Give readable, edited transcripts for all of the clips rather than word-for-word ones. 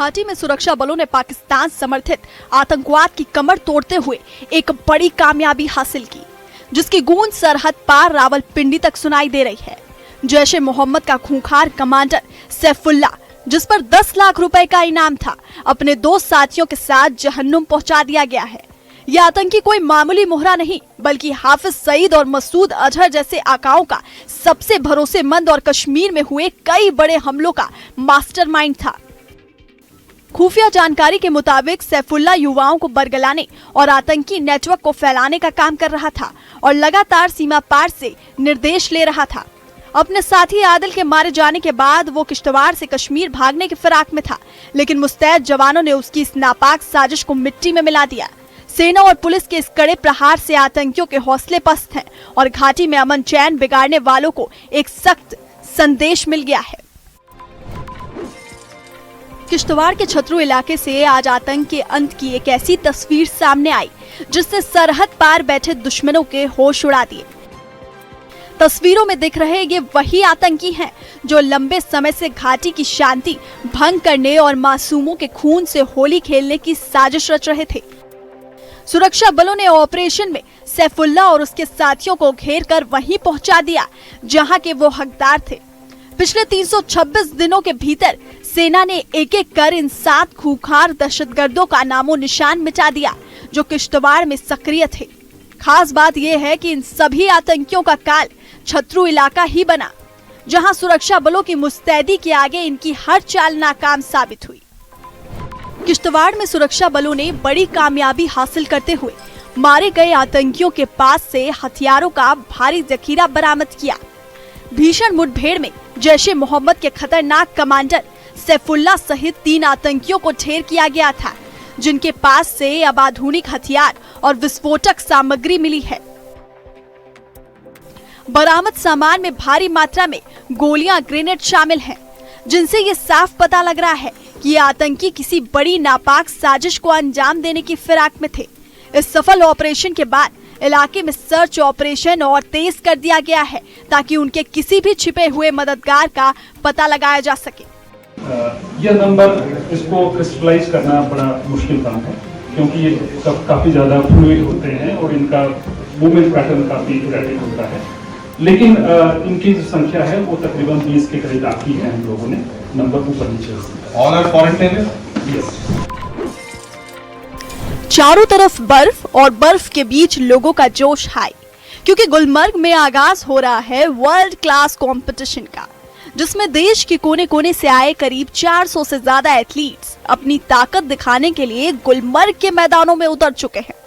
घाटी में सुरक्षा बलों ने पाकिस्तान समर्थित आतंकवाद की कमर तोड़ते हुए एक बड़ी कामयाबी हासिल की, जिसकी गूंज सरहद पार रावलपिंडी तक सुनाई दे रही है। जैश ए मोहम्मद का खूंखार कमांडर सैफुल्लाह, जिस पर 10 लाख रुपए का इनाम था, अपने 2 साथियों के साथ जहन्नुम पहुंचा दिया गया है। यह आतंकी कोई मामूली मोहरा नहीं, बल्कि हाफिज सईद और मसूद अजहर जैसे आकाओं का सबसे भरोसेमंद और कश्मीर में हुए कई बड़े हमलों का मास्टरमाइंड था। खुफिया जानकारी के मुताबिक सैफुल्लाह युवाओं को बरगलाने और आतंकी नेटवर्क को फैलाने का काम कर रहा था और लगातार सीमा पार से निर्देश ले रहा था। अपने साथी आदिल के मारे जाने के बाद वो किश्तवाड़ से कश्मीर भागने की फिराक में था, लेकिन मुस्तैद जवानों ने उसकी इस नापाक साजिश को मिट्टी में मिला दिया। सेना और पुलिस के इस कड़े प्रहार से आतंकियों के हौसले पस्त हैं और घाटी में अमन चैन बिगाड़ने वालों को एक सख्त संदेश मिल गया है। किश्तवाड़ के छतरू इलाके से आज आतंक के अंत की एक ऐसी तस्वीर सामने आई जिसने सरहद पार बैठे दुश्मनों के होश उड़ा दिए। तस्वीरों में दिख रहे ये वही आतंकी हैं जो लंबे समय से घाटी की शांति भंग करने और मासूमों के खून से होली खेलने की साजिश रच रहे थे। सुरक्षा बलों ने ऑपरेशन में सैफुल्लाह और उसके साथियों को घेर कर वहीं पहुंचा दिया जहां के वो हकदार थे। पिछले 326 दिनों के भीतर सेना ने एक एक कर इन 7 खूंखार दहशतगर्दों का नामो निशान मिटा दिया जो किश्तवाड़ में सक्रिय थे। खास बात यह है कि इन सभी आतंकियों का काल छतरू इलाका ही बना, जहां सुरक्षा बलों की मुस्तैदी के आगे इनकी हर चाल नाकाम साबित हुई। किश्तवाड़ में सुरक्षा बलों ने बड़ी कामयाबी हासिल करते हुए मारे गए आतंकियों के पास से हथियारों का भारी जखीरा बरामद किया। भीषण मुठभेड़ में जैश ए मोहम्मद के खतरनाक कमांडर सैफुल्लाह सहित 3 आतंकियों को ढेर किया गया था, जिनके पास से अब आधुनिक हथियार और विस्फोटक सामग्री मिली है। बरामद सामान में भारी मात्रा में गोलियां, ग्रेनेड शामिल हैं, जिनसे ये साफ पता लग रहा है कि ये आतंकी किसी बड़ी नापाक साजिश को अंजाम देने की फिराक में थे। इस सफल ऑपरेशन के बाद इलाके में सर्च ऑपरेशन और तेज कर दिया गया है ताकि उनके किसी भी छिपे हुए मददगार का पता लगाया जा सके। यह नंबर इसको क्रिस्टलाइज करना बड़ा मुश्किल काम है, क्योंकि ये काफी ज्यादा फ्लूइड होते हैं और इनका मूवमेंट पैटर्न काफी इरेटिक होता है। लेकिन इनकी जो संख्या है वो तकरीबन 20 के करीब आती है। हम लोगों ने नंबर ऊपर नीचे ऑल आर क्वारंटाइन। यस। चारों तरफ बर्फ और बर्फ के बीच लोगों का जोश हाई, क्योंकि गुलमर्ग में आगाज हो रहा है वर्ल्ड क्लास कंपटीशन का, जिसमें देश के कोने कोने से आए करीब 400 से ज्यादा एथलीट्स अपनी ताकत दिखाने के लिए गुलमर्ग के मैदानों में उतर चुके हैं।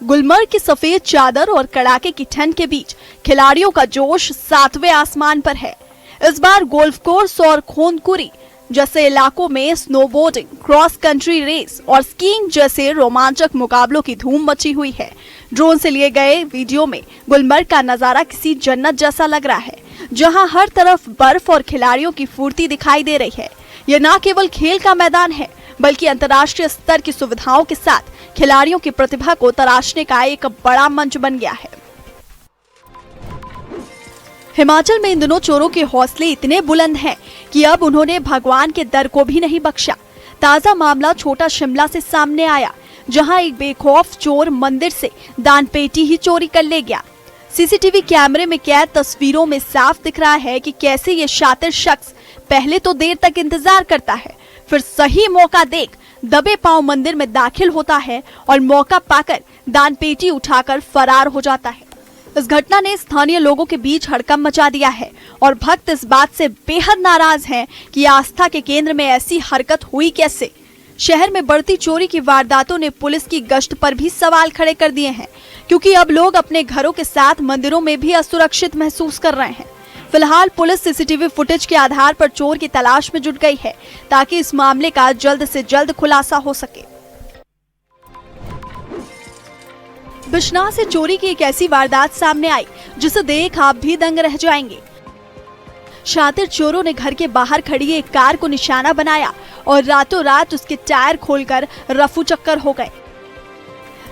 गुलमर्ग की सफेद चादर और कड़ाके की ठंड के बीच खिलाड़ियों का जोश 7वें आसमान पर है। इस बार गोल्फ कोर्स और खोनकुरी जैसे इलाकों में स्नोबोर्डिंग, क्रॉस कंट्री रेस और स्कीइंग जैसे रोमांचक मुकाबलों की धूम मची हुई है। ड्रोन से लिए गए वीडियो में गुलमर्ग का नजारा किसी जन्नत जैसा लग रहा है, जहां हर तरफ बर्फ और खिलाड़ियों की फुर्ती दिखाई दे रही है। यह न केवल खेल का मैदान है, बल्कि अंतर्राष्ट्रीय स्तर की सुविधाओं के साथ खिलाड़ियों की प्रतिभा को तराशने का एक बड़ा मंच बन गया है। हिमाचल में इन दिनों चोरों के हौसले इतने बुलंद हैं कि अब उन्होंने भगवान के दर को भी नहीं बख्शा। ताजा मामला छोटा शिमला से सामने आया, जहां एक बेखौफ चोर मंदिर से दान पेटी ही चोरी कर ले गया। सीसीटीवी कैमरे में कैद तस्वीरों में साफ दिख रहा है कि कैसे ये शातिर शख्स पहले तो देर तक इंतजार करता है, फिर सही मौका देख दबे पांव मंदिर में दाखिल होता है और मौका पाकर दान पेटी उठाकर फरार हो जाता है। इस घटना ने स्थानीय लोगों के बीच हड़कंप मचा दिया है और भक्त इस बात से बेहद नाराज हैं कि आस्था के केंद्र में ऐसी हरकत हुई कैसे। शहर में बढ़ती चोरी की वारदातों ने पुलिस की गश्त पर भी सवाल खड़े कर दिए हैं, क्योंकि अब लोग अपने घरों के साथ मंदिरों में भी असुरक्षित महसूस कर रहे हैं। फिलहाल पुलिस सीसीटीवी फुटेज के आधार पर चोर की तलाश में जुट गई है, ताकि इस मामले का जल्द से जल्द खुलासा हो सके। बिश्नाह से चोरी की एक ऐसी वारदात सामने आई जिसे देख आप भी दंग रह जाएंगे। शातिर चोरों ने घर के बाहर खड़ी एक कार को निशाना बनाया और रातों रात उसके टायर खोलकर रफू चक्कर हो गए।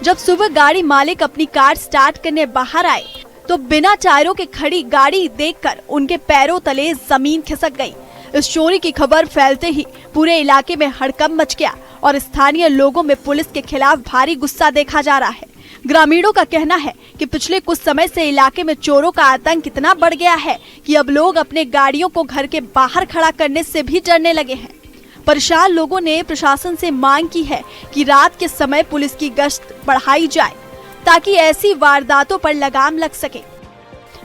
जब सुबह गाड़ी मालिक अपनी कार स्टार्ट करने बाहर आए तो बिना टायरों के खड़ी गाड़ी देखकर उनके पैरों तले जमीन खिसक गई। इस चोरी की खबर फैलते ही पूरे इलाके में हड़कंप मच गया और स्थानीय लोगों में पुलिस के खिलाफ भारी गुस्सा देखा जा रहा है। ग्रामीणों का कहना है कि पिछले कुछ समय से इलाके में चोरों का आतंक इतना बढ़ गया है कि अब लोग अपने गाड़ियों को घर के बाहर खड़ा करने से भी डरने लगे हैं। परेशान लोगों ने प्रशासन से मांग की है कि रात के समय पुलिस की गश्त बढ़ाई जाए ताकि ऐसी वारदातों पर लगाम लग सके।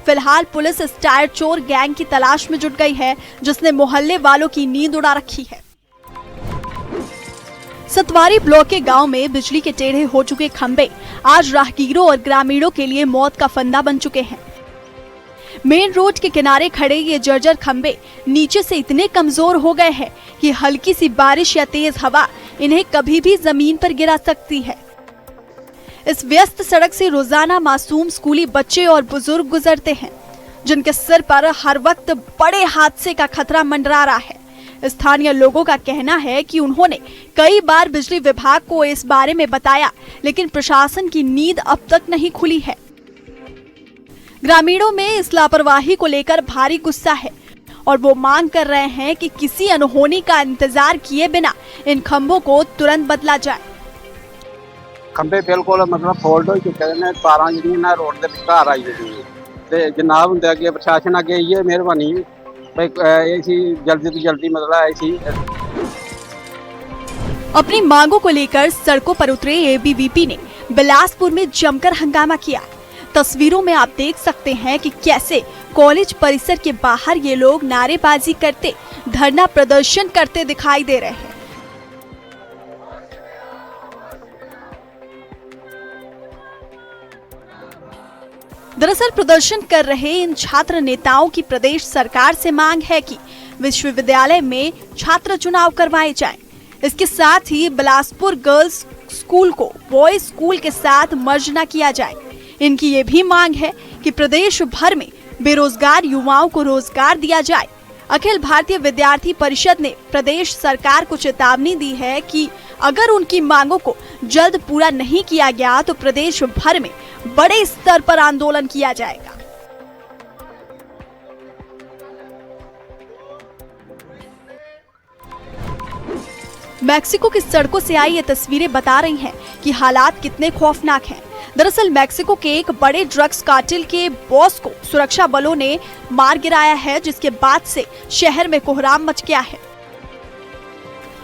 फिलहाल पुलिस इस टायर चोर गैंग की तलाश में जुट गई है, जिसने मोहल्ले वालों की नींद उड़ा रखी है। सतवारी ब्लॉक के गांव में बिजली के टेढ़े हो चुके खंभे आज राहगीरों और ग्रामीणों के लिए मौत का फंदा बन चुके हैं। मेन रोड के किनारे खड़े ये जर्जर खंभे नीचे से इतने कमजोर हो गए हैं कि हल्की सी बारिश या तेज हवा इन्हें कभी भी जमीन पर गिरा सकती है। इस व्यस्त सड़क से रोजाना मासूम स्कूली बच्चे और बुजुर्ग गुजरते हैं, जिनके सिर पर हर वक्त बड़े हादसे का खतरा मंडरा रहा है। स्थानीय लोगों का कहना है कि उन्होंने कई बार बिजली विभाग को इस बारे में बताया, लेकिन प्रशासन की नींद अब तक नहीं खुली है। ग्रामीणों में इस लापरवाही को लेकर भारी गुस्सा है और वो मांग कर रहे हैं कि किसी अनहोनी का इंतजार किए बिना इन खंभों को तुरंत बदला जाए। खंभे बिल्कुल मतलब फोल्ड हो चुके हैं, तारां जिहड़ियां रोड दे विचकार आई होईयां ते जनाब हुंदे अगे प्रशासन अगे इह मेहरबानी जल्दी से जल्दी मतलब ऐसी। अपनी मांगों को लेकर सड़कों पर उतरे एबीवीपी ने बिलासपुर में जमकर हंगामा किया। तस्वीरों में आप देख सकते हैं कि कैसे कॉलेज परिसर के बाहर ये लोग नारेबाजी करते, धरना प्रदर्शन करते दिखाई दे रहे हैं। दरअसल प्रदर्शन कर रहे इन छात्र नेताओं की प्रदेश सरकार से मांग है कि विश्वविद्यालय में छात्र चुनाव करवाए जाएं। इसके साथ ही बिलासपुर गर्ल्स स्कूल को बॉयज स्कूल के साथ मर्ज न किया जाए। इनकी ये भी मांग है कि प्रदेश भर में बेरोजगार युवाओं को रोजगार दिया जाए। अखिल भारतीय विद्यार्थी परिषद ने प्रदेश सरकार को चेतावनी दी है कि अगर उनकी मांगों को जल्द पूरा नहीं किया गया तो प्रदेश भर में बड़े स्तर पर आंदोलन किया जाएगा। मैक्सिको की सड़कों से आई ये तस्वीरें बता रही हैं कि हालात कितने खौफनाक हैं। दरअसल मैक्सिको के एक बड़े ड्रग्स कार्टेल के बॉस को सुरक्षा बलों ने मार गिराया है, जिसके बाद से शहर में कोहराम मच गया है।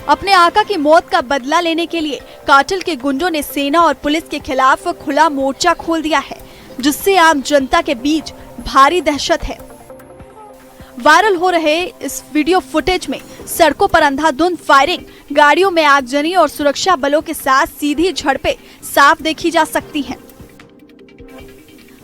अपने आका की मौत का बदला लेने के लिए कार्टेल के गुंडों ने सेना और पुलिस के खिलाफ खुला मोर्चा खोल दिया है, जिससे आम जनता के बीच भारी दहशत है। वायरल हो रहे इस वीडियो फुटेज में सड़कों पर अंधाधुंध फायरिंग, गाड़ियों में आगजनी और सुरक्षा बलों के साथ सीधी झड़पें साफ देखी जा सकती हैं।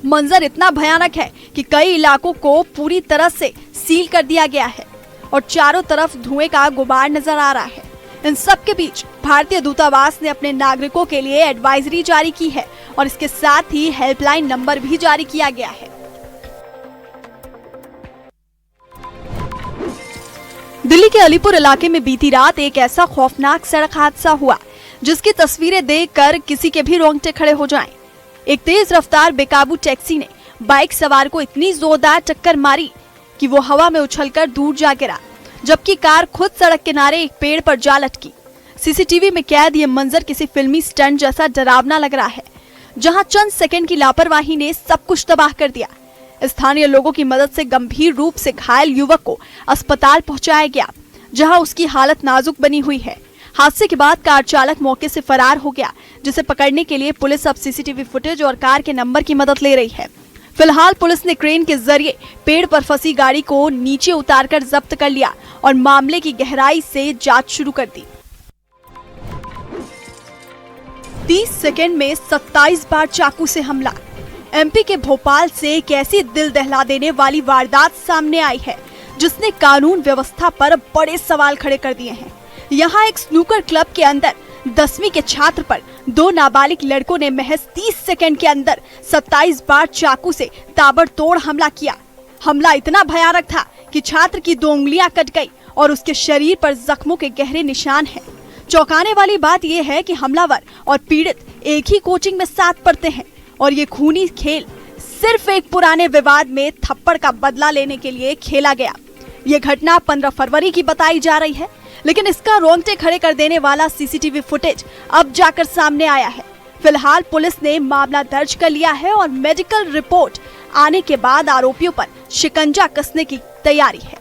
मंजर इतना भयानक है कि कई इलाकों को पूरी तरह से सील कर दिया गया है और चारों तरफ धुएं का गुबार नजर आ रहा है। इन सब के बीच भारतीय दूतावास ने अपने नागरिकों के लिए एडवाइजरी जारी की है और इसके साथ ही हेल्पलाइन नंबर भी जारी किया गया है। दिल्ली के अलीपुर इलाके में बीती रात एक ऐसा खौफनाक सड़क हादसा हुआ जिसकी तस्वीरें देखकर किसी के भी रोंगटे खड़े हो जाएं। एक तेज रफ्तार बेकाबू टैक्सी ने बाइक सवार को इतनी जोरदार टक्कर मारी कि वो हवा में उछलकर दूर जा गिरा, जबकि कार खुद सड़क किनारे एक पेड़ पर जा लटकी। सीसीटीवी में कैद ये मंजर किसी फिल्मी स्टंट जैसा डरावना लग रहा है, जहां चंद सेकंड की लापरवाही ने सब कुछ तबाह कर दिया। स्थानीय लोगों की मदद से गंभीर रूप से घायल युवक को अस्पताल पहुंचाया गया, जहां उसकी हालत नाजुक बनी हुई है। हादसे के बाद कार चालक मौके से फरार हो गया, जिसे पकड़ने के लिए पुलिस अब सीसीटीवी फुटेज और कार के नंबर की मदद ले रही है। फिलहाल पुलिस ने क्रेन के जरिए पेड़ पर फंसी गाड़ी को नीचे उतारकर जब्त कर लिया और मामले की गहराई से जांच शुरू कर दी। 30 सेकंड में 27 बार चाकू से हमला। एमपी के भोपाल से एक ऐसी दिल दहला देने वाली वारदात सामने आई है जिसने कानून व्यवस्था पर बड़े सवाल खड़े कर दिए हैं। यहाँ एक स्नूकर क्लब के अंदर 10वीं के छात्र पर 2 नाबालिग लड़कों ने महज 30 सेकंड के अंदर 27 बार चाकू से ताबड़तोड़ हमला किया। हमला इतना भयानक था कि छात्र की 2 उंगलियां कट गई और उसके शरीर पर जख्मों के गहरे निशान हैं। चौंकाने वाली बात यह है कि हमलावर और पीड़ित एक ही कोचिंग में साथ पढ़ते हैं और ये खूनी खेल सिर्फ एक पुराने विवाद में थप्पड़ का बदला लेने के लिए खेला गया। ये घटना 15 फरवरी की बताई जा रही है, लेकिन इसका रोंगटे खड़े कर देने वाला सीसीटीवी फुटेज अब जाकर सामने आया है। फिलहाल पुलिस ने मामला दर्ज कर लिया है और मेडिकल रिपोर्ट आने के बाद आरोपियों पर शिकंजा कसने की तैयारी है।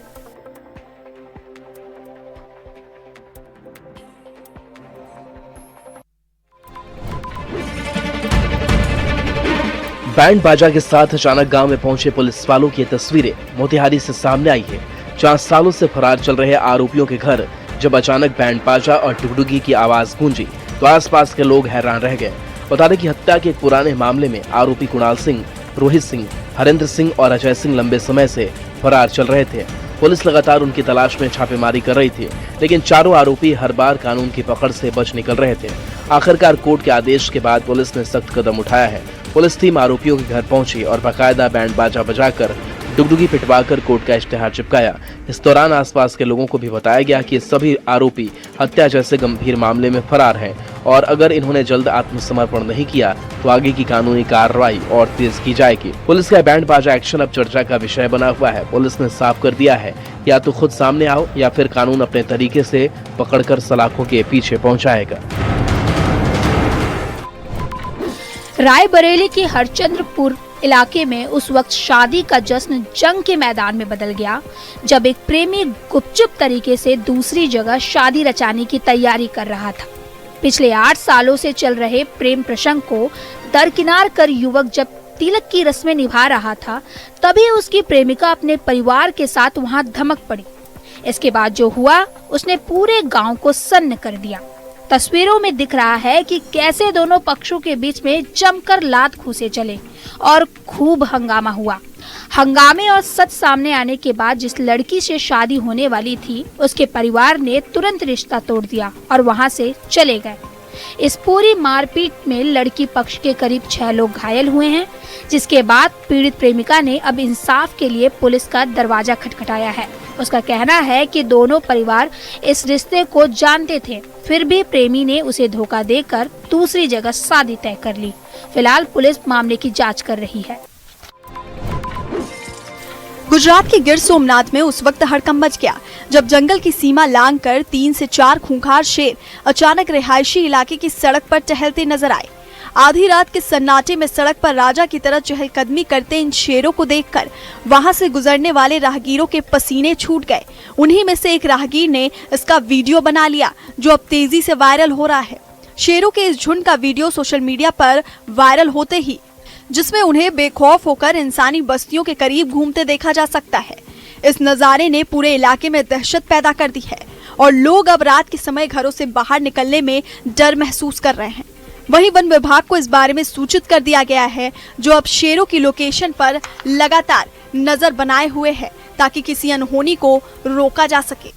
बैंड बाजा के साथ अचानक गांव में पहुंचे पुलिस वालों की तस्वीरें मोतिहारी से सामने आई है, जहां सालों से फरार चल रहे आरोपियों के घर जब अचानक बैंड बाजा और डुगडुगी की आवाज गूंजी तो आसपास के लोग हैरान रह गए। बता दें कि हत्या के एक पुराने मामले में आरोपी कुणाल सिंह, रोहित सिंह, हरेंद्र सिंह और अजय सिंह लंबे समय से फरार चल रहे थे। पुलिस लगातार उनकी तलाश में छापेमारी कर रही थी, लेकिन चारों आरोपी हर बार कानून की पकड़ से बच निकल रहे थे। आखिरकार कोर्ट के आदेश के बाद पुलिस ने सख्त कदम उठाया है। पुलिस टीम आरोपियों के घर पहुंची और बाकायदा बैंड बाजा बजाकर डुगडुगी पिटवाकर कोर्ट का इश्तेहार चिपकाया। इस दौरान आसपास के लोगों को भी बताया गया कि सभी आरोपी हत्या जैसे गंभीर मामले में फरार हैं और अगर इन्होंने जल्द आत्मसमर्पण नहीं किया तो आगे की कानूनी कार्रवाई और तेज की जाएगी। पुलिस का बैंड बाजा एक्शन अब चर्चा का विषय बना हुआ है। पुलिस ने साफ कर दिया है, या तो खुद सामने आओ या फिर कानून अपने तरीके से पकड़कर सलाखों के पीछे पहुंचाएगा। रायबरेली के हरचंद्रपुर इलाके में उस वक्त शादी का जश्न जंग के मैदान में बदल गया, जब एक प्रेमी गुपचुप तरीके से दूसरी जगह शादी रचाने की तैयारी कर रहा था। पिछले 8 सालों से चल रहे प्रेम प्रसंग को दरकिनार कर युवक जब तिलक की रस्में निभा रहा था, तभी उसकी प्रेमिका अपने परिवार के साथ वहां धमक पड़ी। इसके बाद जो हुआ उसने पूरे गांव को सन्न कर दिया। तस्वीरों में दिख रहा है कि कैसे दोनों पक्षों के बीच में जमकर लात घूंसे चले और खूब हंगामा हुआ। हंगामे और सच सामने आने के बाद जिस लड़की से शादी होने वाली थी, उसके परिवार ने तुरंत रिश्ता तोड़ दिया और वहां से चले गए। इस पूरी मारपीट में लड़की पक्ष के करीब 6 लोग घायल हुए हैं, जिसके बाद पीड़ित प्रेमिका ने अब इंसाफ के लिए पुलिस का दरवाजा खटखटाया है। उसका कहना है कि दोनों परिवार इस रिश्ते को जानते थे, फिर भी प्रेमी ने उसे धोखा देकर दूसरी जगह शादी तय कर ली। फिलहाल पुलिस मामले की जांच कर रही है। गुजरात के गिर सोमनाथ में उस वक्त हड़कंप मच गया जब जंगल की सीमा लांघकर 3 से 4 खूंखार शेर अचानक रिहायशी इलाके की सड़क पर टहलते नजर आए। आधी रात के सन्नाटे में सड़क पर राजा की तरह चहलकदमी करते इन शेरों को देखकर वहां से गुजरने वाले राहगीरों के पसीने छूट गए। उन्हीं में से एक राहगीर ने इसका वीडियो बना लिया, जो अब तेजी से वायरल हो रहा है। शेरों के इस झुंड का वीडियो सोशल मीडिया पर वायरल होते ही जिसमें उन्हें बेखौफ होकर इंसानी बस्तियों के करीब घूमते देखा जा सकता है। इस नजारे ने पूरे इलाके में दहशत पैदा कर दी है और लोग अब रात के समय घरों से बाहर निकलने में डर महसूस कर रहे हैं। वहीं वन विभाग को इस बारे में सूचित कर दिया गया है, जो अब शेरों की लोकेशन पर लगातार नजर बनाए हुए है ताकि किसी अनहोनी को रोका जा सके।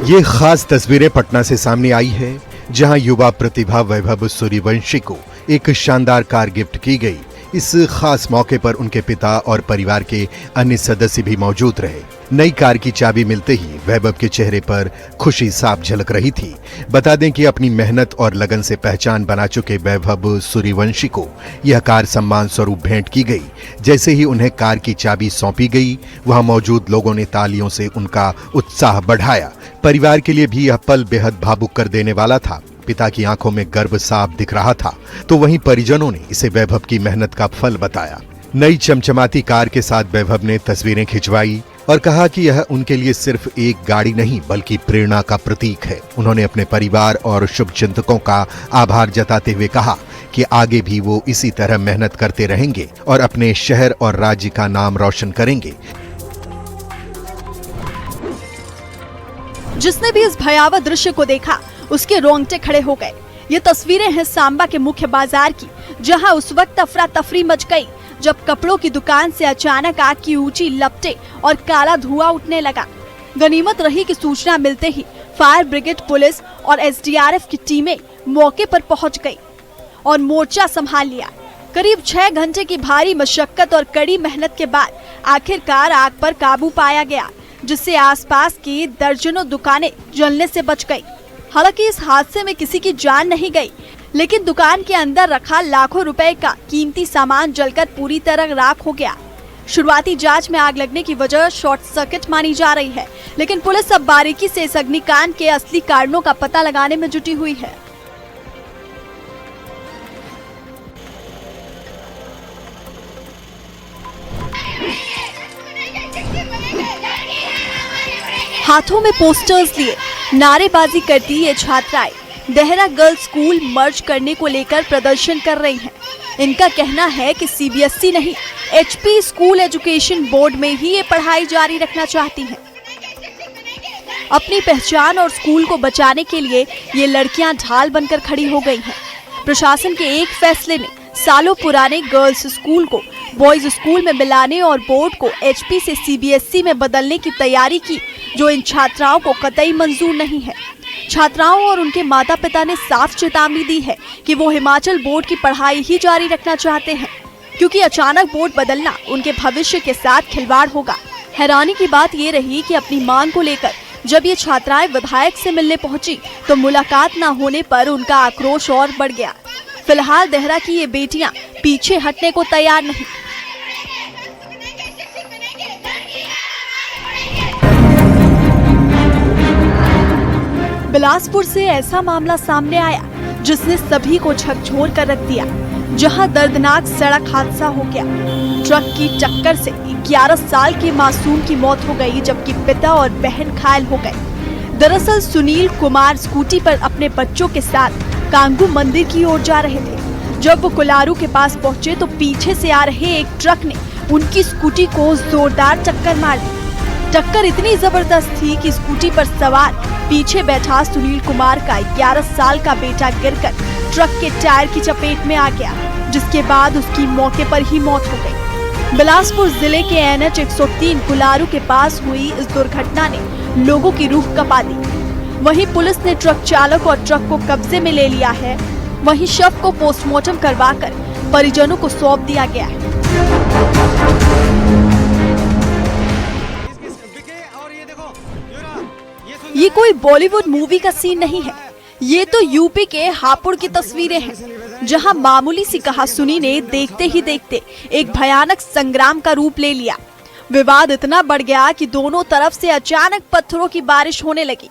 ये खास तस्वीरें पटना से सामने आई है, जहां युवा प्रतिभा वैभव सूर्यवंशी को एक शानदार कार गिफ्ट की गई। इस खास मौके पर उनके पिता और परिवार के अन्य सदस्य भी मौजूद रहे। नई कार की चाबी मिलते ही वैभव के चेहरे पर खुशी साफ झलक रही थी। बता दें कि अपनी मेहनत और लगन से पहचान बना चुके वैभव सूर्यवंशी को यह कार सम्मान स्वरूप भेंट की गई। जैसे ही उन्हें कार की चाबी सौंपी गई, वहां मौजूद लोगों ने तालियों से उनका उत्साह बढ़ाया। परिवार के लिए भी यह पल बेहद भावुक कर देने वाला था। पिता की आंखों में गर्व साफ दिख रहा था, तो वहीं परिजनों ने इसे वैभव की मेहनत का फल बताया। नई चमचमाती कार के साथ वैभव ने तस्वीरें खिंचवाई और कहा कि यह उनके लिए सिर्फ एक गाड़ी नहीं बल्कि प्रेरणा का प्रतीक है। उन्होंने अपने परिवार और शुभचिंतकों का आभार जताते हुए कहा कि आगे भी वो इसी तरह मेहनत करते रहेंगे और अपने शहर और राज्य का नाम रोशन करेंगे। जिसने भी इस भयावह दृश्य को देखा उसके रोंगटे खड़े हो गए। ये तस्वीरें हैं सांबा के मुख्य बाजार की, जहां उस वक्त अफरा तफरी मच गई जब कपड़ों की दुकान से अचानक आग की ऊंची लपटें और काला धुआं उठने लगा। गनीमत रही कि सूचना मिलते ही फायर ब्रिगेड, पुलिस और एसडीआरएफ की टीमें मौके पर पहुंच गई और मोर्चा संभाल लिया। करीब 6 घंटे की भारी मशक्कत और कड़ी मेहनत के बाद आखिरकार आग पर काबू पाया गया, जिससे आसपास की दर्जनों दुकानें जलने से बच गई। हालांकि इस हादसे में किसी की जान नहीं गई, लेकिन दुकान के अंदर रखा लाखों रुपए का कीमती सामान जलकर पूरी तरह राख हो गया। शुरुआती जांच में आग लगने की वजह शॉर्ट सर्किट मानी जा रही है, लेकिन पुलिस अब बारीकी से इस अग्निकांड के असली कारणों का पता लगाने में जुटी हुई है। हाथों में पोस्टर्स लिए नारेबाजी करती ये छात्राएं देहरा गर्ल्स स्कूल मर्ज करने को लेकर प्रदर्शन कर रही हैं। इनका कहना है कि सीबीएसई नहीं, एचपी स्कूल एजुकेशन बोर्ड में ही ये पढ़ाई जारी रखना चाहती हैं। अपनी पहचान और स्कूल को बचाने के लिए ये लड़कियां ढाल बनकर खड़ी हो गई हैं। प्रशासन के एक फैसले ने सालों पुराने गर्ल्स स्कूल को बॉयज स्कूल में मिलाने और बोर्ड को एचपी से सीबीएसई में बदलने की तैयारी की, जो इन छात्राओं को कतई मंजूर नहीं है। छात्राओं और उनके माता पिता ने साफ चेतावनी दी है कि वो हिमाचल बोर्ड की पढ़ाई ही जारी रखना चाहते हैं, क्योंकि अचानक बोर्ड बदलना उनके भविष्य के साथ खिलवाड़ होगा। हैरानी की बात ये रही कि अपनी मांग को लेकर जब ये छात्राएं विधायक से मिलने पहुंची तो मुलाकात न होने पर उनका आक्रोश और बढ़ गया। फिलहाल देहरा की ये बेटियां पीछे हटने को तैयार नहीं। बिलासपुर से ऐसा मामला सामने आया जिसने सभी को झकझोर कर रख दिया, जहां दर्दनाक सड़क हादसा हो गया। ट्रक की टक्कर से 11 साल के मासूम की मौत हो गई, जबकि पिता और बहन घायल हो गए। दरअसल सुनील कुमार स्कूटी पर अपने बच्चों के साथ कांगू मंदिर की ओर जा रहे थे। जब वो कुलारू के पास पहुंचे तो पीछे से आ रहे एक ट्रक ने उनकी स्कूटी को जोरदार टक्कर मार दी। टक्कर इतनी जबरदस्त थी कि स्कूटी पर सवार पीछे बैठा सुनील कुमार का 11 साल का बेटा गिरकर ट्रक के टायर की चपेट में आ गया, जिसके बाद उसकी मौके पर ही मौत हो गई। बिलासपुर जिले के NH 103 कुलारू के पास हुई इस दुर्घटना ने लोगों की रूह कपा दी। वहीं पुलिस ने ट्रक चालक और ट्रक को कब्जे में ले लिया है। वहीं शव को पोस्टमार्टम करवाकर परिजनों को सौंप दिया गया है। ये कोई बॉलीवुड मूवी का सीन नहीं है, ये तो यूपी के हापुड़ की तस्वीरें हैं, जहां मामूली सी कहासुनी ने देखते ही देखते एक भयानक संग्राम का रूप ले लिया। विवाद इतना बढ़ गया कि दोनों तरफ से अचानक पत्थरों की बारिश होने लगी।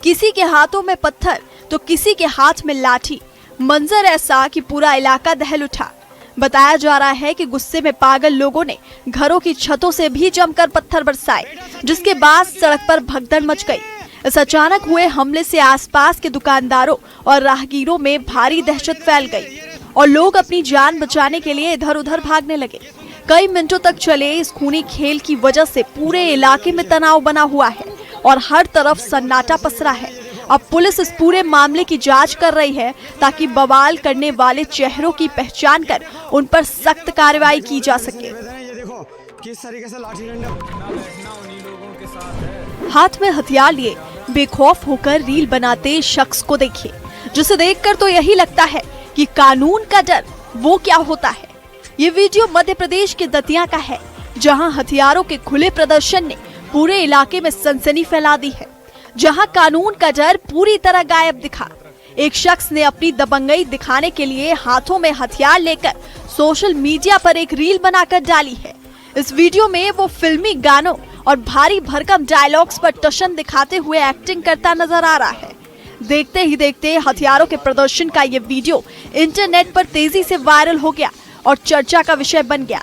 किसी के हाथों में पत्थर तो किसी के हाथ में लाठी। मंजर ऐसा कि पूरा इलाका दहल उठा। बताया जा रहा है कि गुस्से में पागल लोगों ने घरों की छतों से भी जमकर पत्थर बरसाए, जिसके बाद सड़क पर भगदड़ मच गई। इस अचानक हुए हमले से आसपास के दुकानदारों और राहगीरों में भारी दहशत फैल गई और लोग अपनी जान बचाने के लिए इधर उधर भागने लगे। कई मिनटों तक चले इस खूनी खेल की वजह से पूरे इलाके में तनाव बना हुआ है और हर तरफ सन्नाटा पसरा है। अब पुलिस इस पूरे मामले की जांच कर रही है ताकि बवाल करने वाले चेहरों की पहचान कर उन पर सख्त कार्रवाई की जा सके। किस तरीके से लाठी डंडा हाथ में हथियार लिए बेखौफ होकर रील बनाते शख्स को देखिए, जिसे देखकर तो यही लगता है कि कानून का डर वो क्या होता है। ये वीडियो मध्य प्रदेश के दतिया का है, जहां हथियारों के खुले प्रदर्शन ने पूरे इलाके में सनसनी फैला दी है, जहां कानून का डर पूरी तरह गायब दिखा। एक शख्स ने अपनी दबंगई दिखाने के लिए हाथों में हथियार लेकर सोशल मीडिया पर एक रील बनाकर डाली है। इस वीडियो में वो फिल्मी गानों और भारी भरकम डायलॉग्स पर टशन दिखाते हुए एक्टिंग करता नजर आ रहा है। देखते ही देखते हथियारों के प्रदर्शन का ये वीडियो इंटरनेट पर तेजी से वायरल हो गया और चर्चा का विषय बन गया।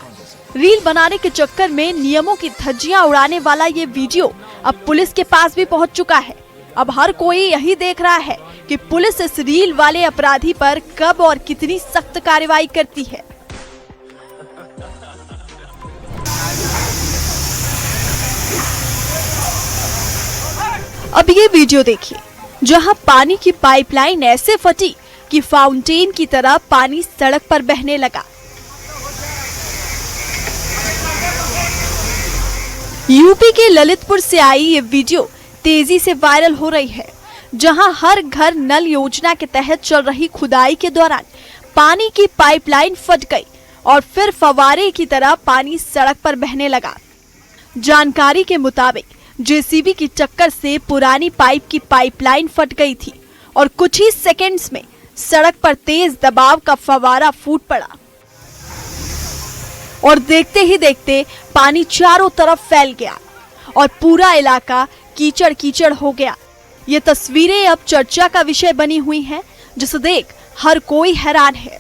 रील बनाने के चक्कर में नियमों की धज्जियां उड़ाने वाला ये वीडियो अब पुलिस के पास भी पहुंच चुका है। अब हर कोई यही देख रहा है कि पुलिस इस रील वाले अपराधी पर कब और कितनी सख्त कार्रवाई करती है। अब ये वीडियो देखिए, जहां पानी की पाइपलाइन ऐसे फटी कि फाउंटेन की तरह पानी सड़क पर बहने लगा। यूपी के ललितपुर से आई ये वीडियो तेजी से वायरल हो रही है, जहां हर घर नल योजना के तहत चल रही खुदाई के दौरान पानी की पाइपलाइन फट गई और फिर फव्वारे की तरह पानी सड़क पर बहने लगा। जानकारी के मुताबिक जेसीबी की टक्कर से पुरानी पाइप की पाइपलाइन फट गई थी और कुछ ही सेकंड्स में सड़क पर तेज दबाव का फव्वारा फूट पड़ा और देखते ही देखते पानी चारों तरफ फैल गया और पूरा इलाका कीचड़ कीचड़ हो गया। ये तस्वीरें अब चर्चा का विषय बनी हुई हैं, जिसे देख हर कोई हैरान है।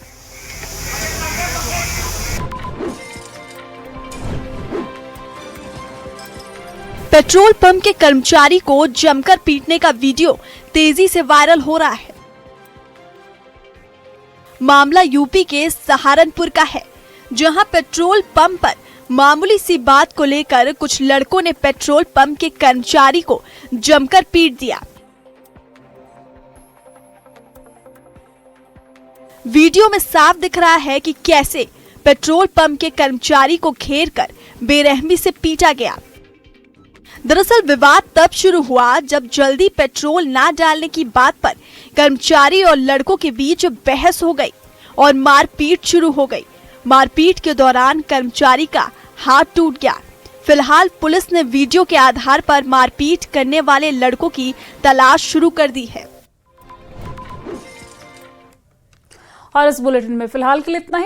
पेट्रोल पंप के कर्मचारी को जमकर पीटने का वीडियो तेजी से वायरल हो रहा है। मामला यूपी के सहारनपुर का है, जहां पेट्रोल पंप पर मामूली सी बात को लेकर कुछ लड़कों ने पेट्रोल पंप के कर्मचारी को जमकर पीट दिया। वीडियो में साफ दिख रहा है कि कैसे पेट्रोल पंप के कर्मचारी को घेरकर बेरहमी से पीटा गया। दरअसल विवाद तब शुरू हुआ जब जल्दी पेट्रोल ना डालने की बात पर कर्मचारी और लड़कों के बीच बहस हो गई और मारपीट शुरू हो गई। मारपीट के दौरान कर्मचारी का हाथ टूट गया। फिलहाल पुलिस ने वीडियो के आधार पर मारपीट करने वाले लड़कों की तलाश शुरू कर दी है। और इस बुलेटिन में फिलहाल के लिए इतना ही।